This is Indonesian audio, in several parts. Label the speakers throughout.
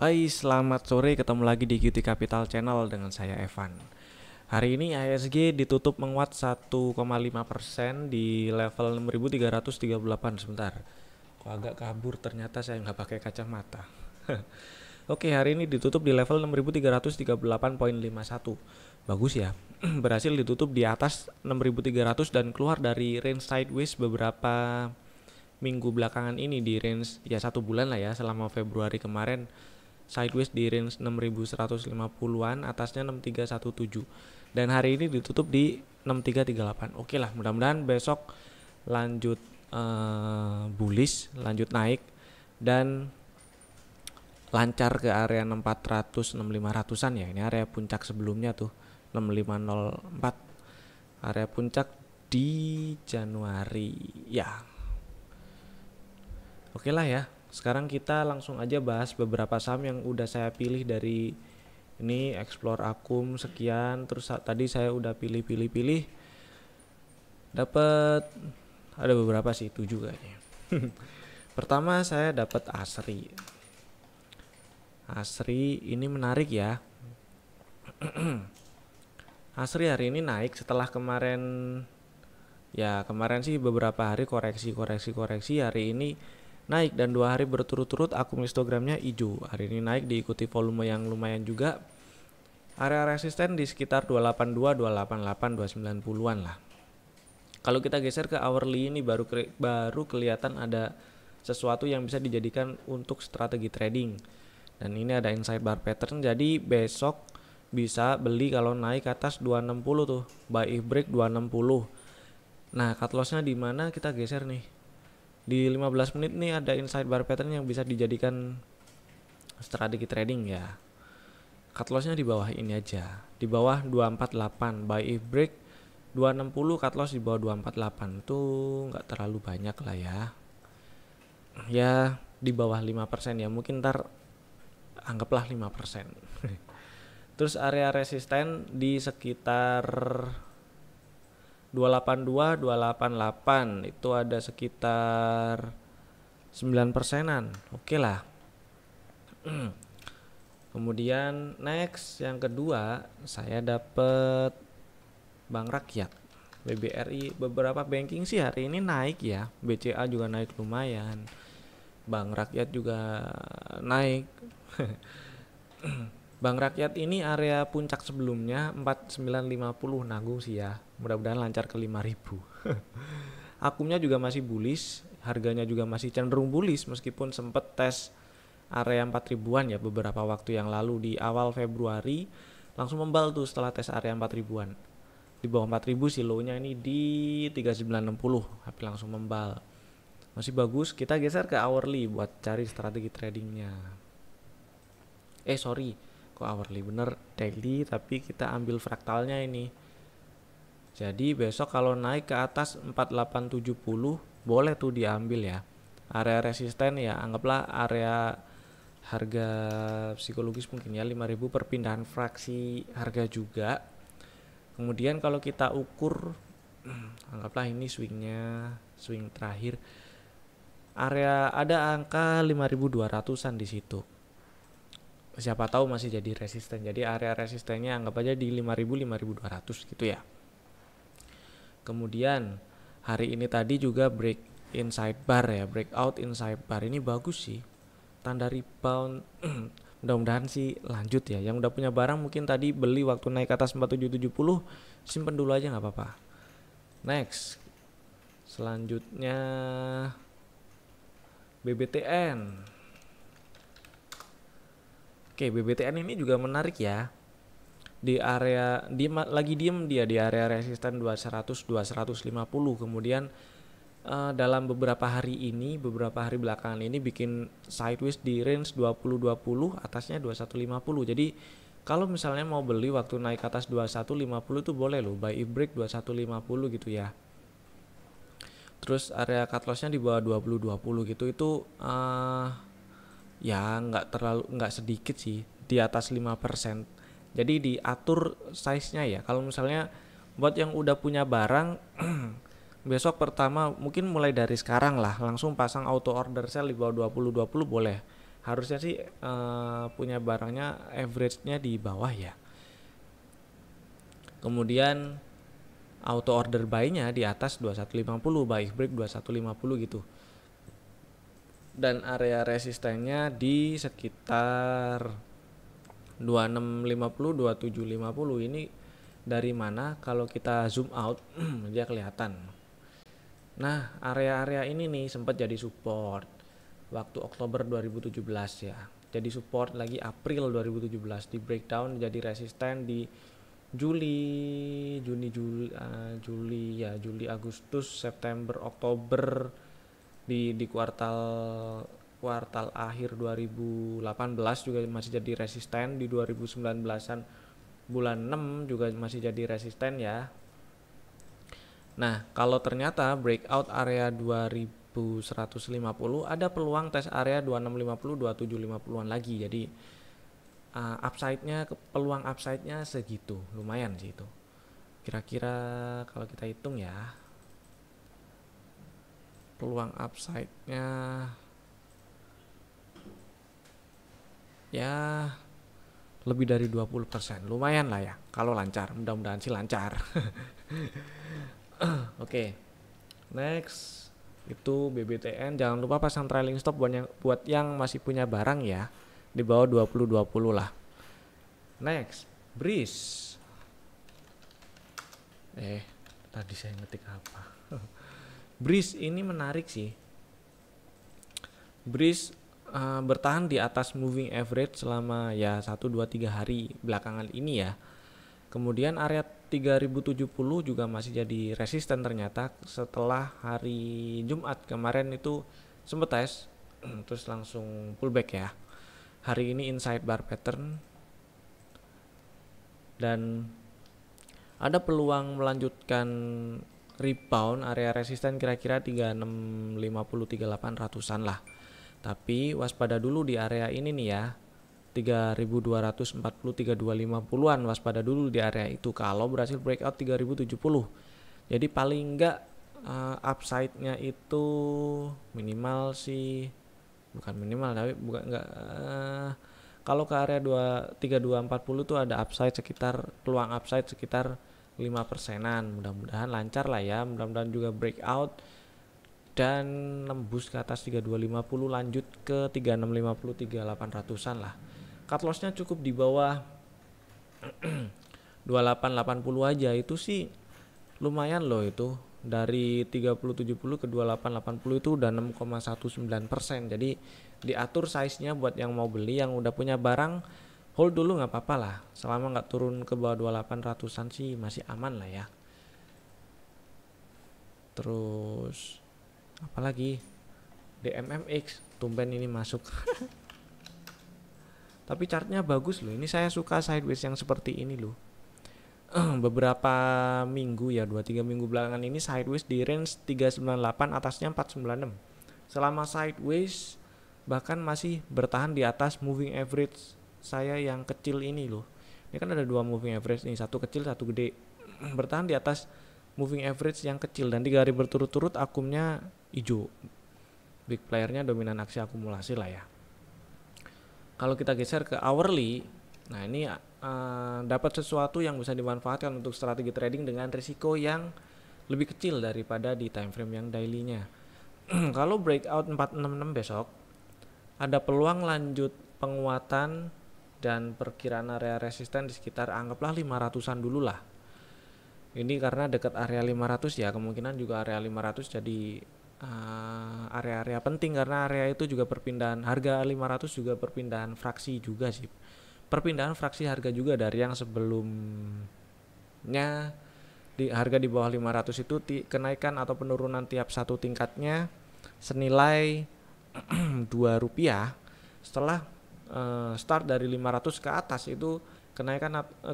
Speaker 1: Hai, selamat sore. Ketemu lagi di QT Capital Channel dengan saya Evan. Hari ini IHSG ditutup menguat 1,5% di level 6.338. Sebentar, kok agak kabur, ternyata saya nggak pakai kacamata. Oke, hari ini ditutup di level 6.338,51. Bagus ya. Berhasil ditutup di atas 6.300 dan keluar dari range sideways beberapa minggu belakangan ini, di range ya 1 bulan lah ya, selama Februari kemarin sideways di range 6.150-an, atasnya 6.317, dan hari ini ditutup di 6.338. Oke lah, mudah-mudahan besok lanjut bullish, lanjut naik dan lancar ke area 6400 6500-an ya. Ini area puncak sebelumnya tuh 6504, area puncak di Januari ya. Oke lah ya, sekarang kita langsung aja bahas beberapa saham yang udah saya pilih dari ini explore akum sekian. Terus tadi saya udah pilih dapat ada beberapa sih, 7 kayaknya. Pertama saya dapat Asri. Asri ini menarik ya. Asri hari ini naik setelah kemarin sih beberapa hari koreksi. Hari ini naik dan 2 hari berturut-turut akum histogramnya hijau. Hari ini naik diikuti volume yang lumayan juga. Area resisten di sekitar 282, 288, 290-an lah. Kalau kita geser ke hourly ini baru kelihatan ada sesuatu yang bisa dijadikan untuk strategi trading. Dan ini ada inside bar pattern, jadi besok bisa beli kalau naik ke atas 260 tuh, buy if break 260. Nah, cut lossnya di mana kita geser nih. Di 15 menit nih ada inside bar pattern yang bisa dijadikan strategi trading ya. Cut lossnya di bawah ini aja, di bawah 248, buy if break 260, cut loss di bawah 248. Itu nggak terlalu banyak lah ya. Ya di bawah 5% ya, mungkin ntar anggaplah 5%. Terus area resisten di sekitar 282, 288, itu ada sekitar 9%-an. Oke lah. Kemudian next yang kedua saya dapet Bank Rakyat, BBRI. Beberapa banking sih hari ini naik ya. BCA juga naik lumayan. Bank Rakyat juga naik. Bank Rakyat ini area puncak sebelumnya 4950, nanggung sih ya. Mudah-mudahan lancar ke 5000. Akumnya juga masih bullish, harganya juga masih cenderung bullish meskipun sempat tes area 4000-an ya beberapa waktu yang lalu di awal Februari, langsung membal tuh setelah tes area 4000-an. Di bawah 4000 sih low-nya ini di 3960, tapi langsung membal. Masih bagus. Kita geser ke hourly buat cari strategi tradingnya. Kok hourly, bener daily, tapi kita ambil fraktalnya ini. Jadi besok kalau naik ke atas 4870 boleh tuh diambil ya. Area resisten ya anggaplah area harga psikologis mungkin ya 5000, perpindahan fraksi harga juga. Kemudian kalau kita ukur anggaplah ini swing terakhir, area ada angka 5200-an di situ. Siapa tahu masih jadi resisten. Jadi area resistennya anggap aja di 5000, 5200 gitu ya. Kemudian hari ini tadi juga break inside bar ya, breakout inside bar ini bagus sih. Tanda rebound. Mudah-mudahan sih lanjut ya. Yang udah punya barang mungkin tadi beli waktu naik ke atas 4770, simpen dulu aja nggak apa-apa. Next, selanjutnya BBTN. Oke, BBTN ini juga menarik ya. Di area lagi diem dia di area resisten 200 250. Kemudian dalam beberapa hari belakangan ini bikin sideways di range 20-20, atasnya 2150. Jadi kalau misalnya mau beli waktu naik ke atas 2150 itu boleh loh, buy if break 2150 gitu ya. Terus area cut lossnya di bawah 20-20 gitu, itu ya nggak sedikit sih, di atas 5%. Jadi diatur size-nya ya. Kalau misalnya buat yang udah punya barang besok pertama mungkin mulai dari sekarang lah langsung pasang auto order sell di bawah 20-20 boleh. harusnya sih punya barangnya average-nya di bawah ya. Kemudian auto order buy-nya di atas 2150, buy break 2150 gitu. Dan area resistennya di sekitar 2650, 2750. Ini dari mana? Kalau kita zoom out dia kelihatan. Nah, area-area ini nih sempat jadi support waktu Oktober 2017 ya. Jadi support lagi April 2017, di breakdown jadi resisten di Juli, Juli, Agustus, September, Oktober, di kuartal akhir 2018 juga masih jadi resisten, di 2019-an bulan 6 juga masih jadi resisten ya. Nah, kalau ternyata breakout area 2150, ada peluang tes area 2650, 2750-an lagi. Jadi peluang upside-nya segitu, lumayan sih itu. Kira-kira kalau kita hitung ya, peluang upside-nya ya lebih dari 20%. Lumayan lah ya kalau lancar, mudah-mudahan sih lancar. Oke. Next itu BBTN, jangan lupa pasang trailing stop buat yang masih punya barang ya, di bawah 20-20 lah. Next, Breeze. Tadi saya ngetik apa? Breeze ini menarik sih. Breeze bertahan di atas moving average selama ya 1, 2, 3 hari belakangan ini ya. Kemudian area 3070 juga masih jadi resisten ternyata setelah hari Jumat kemarin itu sempet tes terus langsung pullback ya. Hari ini inside bar pattern dan ada peluang melanjutkan rebound area resisten kira-kira 3650, 3800-an lah. Tapi waspada dulu di area ini nih ya, 3240, 3250-an, waspada dulu di area itu kalau berhasil breakout 3070. Jadi paling enggak upside-nya itu minimal sih, bukan minimal tapi bukan enggak, kalau ke area 3240 tuh ada upside sekitar, peluang upside sekitar 5%-an. Mudah-mudahan lancar lah ya, mudah-mudahan juga breakout dan nembus ke atas 3250, lanjut ke 3650, 3800-an lah. Cut loss-nya cukup di bawah 2880 aja, itu sih lumayan loh itu. Dari 3070 ke 2880 itu udah 6,19%. Jadi diatur size-nya buat yang mau beli, yang udah punya barang hold dulu nggak apa-apa lah. Selama nggak turun ke bawah 2800-an sih masih aman lah ya. Terus apalagi DMMX tumben ini masuk. Tapi chartnya bagus loh. Ini saya suka sideways yang seperti ini loh. Beberapa minggu ya, 2-3 minggu belakangan ini sideways di range 398, atasnya 496. Selama sideways bahkan masih bertahan di atas moving average saya yang kecil ini loh. Ini kan ada dua moving average nih, satu kecil satu gede. Bertahan di atas moving average yang kecil dan 3 hari berturut-turut akumnya hijau. Big playernya dominan aksi akumulasi lah ya. Kalau kita geser ke hourly, nah ini dapat sesuatu yang bisa dimanfaatkan untuk strategi trading dengan risiko yang lebih kecil daripada di time frame yang daily-nya. Kalau breakout 466 besok, ada peluang lanjut penguatan dan perkiraan area resisten di sekitar anggaplah 500-an dulu lah. Ini karena dekat area 500 ya, kemungkinan juga area 500 jadi area-area penting karena area itu juga perpindahan harga 500 juga perpindahan fraksi juga sih. Perpindahan fraksi harga juga dari yang sebelumnya di harga di bawah 500 itu kenaikan atau penurunan tiap satu tingkatnya senilai Rp2. Setelah start dari 500 ke atas itu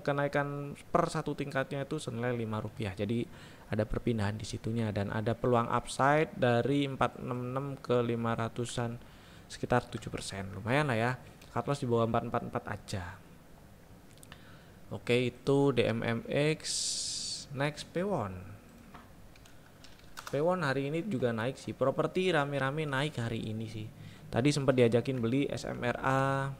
Speaker 1: kenaikan per satu tingkatnya itu senilai Rp5. Jadi ada perpindahan di situnya dan ada peluang upside dari 466 ke 500-an sekitar 7%. Lumayan lah ya. Cut loss di bawah 444 aja. Oke, itu DMMX. Next Pewon. Pewon hari ini juga naik sih. Properti rame-rame naik hari ini sih. Tadi sempat diajakin beli SMRA,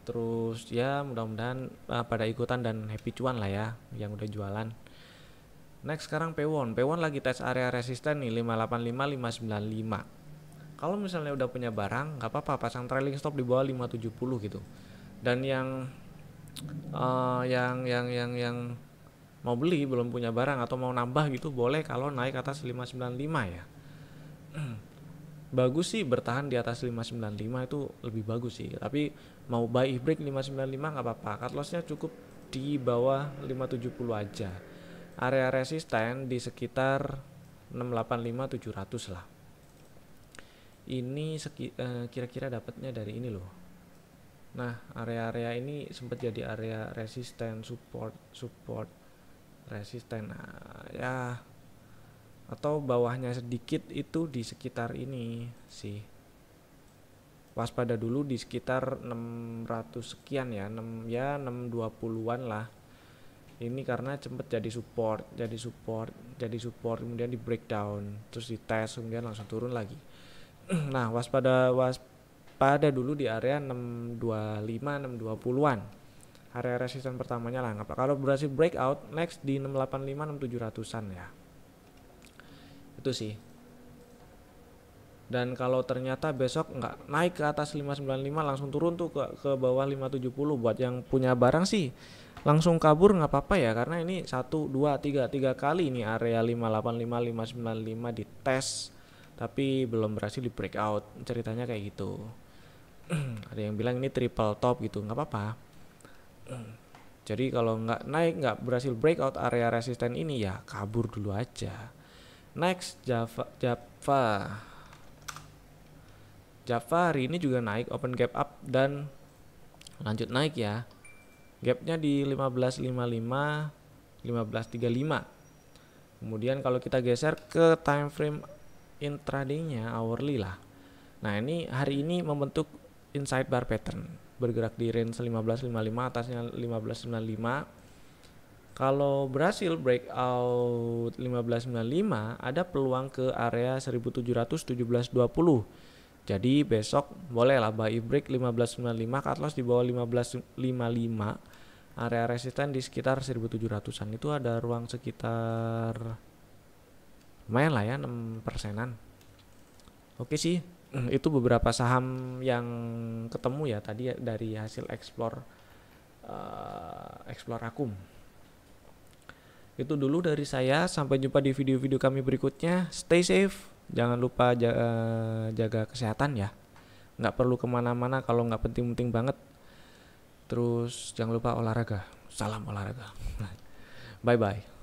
Speaker 1: terus ya mudah-mudahan pada ikutan dan happy cuan lah ya yang udah jualan. Next sekarang Pewon lagi tes area resisten nih 585 595. Kalau misalnya udah punya barang nggak apa-apa pasang trailing stop di bawah 570 gitu. Dan yang mau beli belum punya barang atau mau nambah gitu boleh kalau naik atas 595 ya. Bagus sih bertahan di atas 595 itu lebih bagus sih. Tapi mau buy break 595 nggak apa-apa. Cut lossnya cukup di bawah 570 aja. Area resisten di sekitar 685 700 lah. Ini kira-kira dapatnya dari ini loh. Nah, area-area ini sempat jadi area resisten, support, resisten. Nah, ya atau bawahnya sedikit itu di sekitar ini sih. Waspada dulu di sekitar 600 sekian ya, 620-an lah. Ini karena sempat jadi support, kemudian di breakdown, terus di tes, kemudian langsung turun lagi. Nah, waspada dulu di area 625 620-an. Area resisten pertamanya lah. Kalau berhasil breakout, next di 685 6700-an ya. Itu sih. Dan kalau ternyata besok nggak naik ke atas 595 langsung turun tuh ke bawah 570, buat yang punya barang sih langsung kabur nggak apa-apa ya, karena ini 1 2 3 kali ini area 585 595 dites tapi belum berhasil di breakout, ceritanya kayak gitu. Ada yang bilang ini triple top gitu, nggak apa-apa. Jadi kalau nggak naik, nggak berhasil breakout area resisten ini ya kabur dulu aja. Next Java hari ini juga naik, open gap up dan lanjut naik ya. Gapnya di 1555 1535. Kemudian kalau kita geser ke time frame intraday-nya, hourly lah. Nah, ini hari ini membentuk inside bar pattern, bergerak di range 1555, atasnya 1595. Kalau berhasil breakout 1595, ada peluang ke area 1717.20. Jadi besok bolehlah buy break 1595, cut loss di bawah 1555. Area resisten di sekitar 1700-an. Itu ada ruang sekitar lumayan lah ya, 6%-an. Oke sih, itu beberapa saham yang ketemu ya tadi ya, dari hasil explore akum. Itu dulu dari saya, sampai jumpa di video-video kami berikutnya. Stay safe, jangan lupa jaga kesehatan ya, nggak perlu kemana-mana kalau nggak penting-penting banget. Terus jangan lupa olahraga, salam olahraga. Bye bye.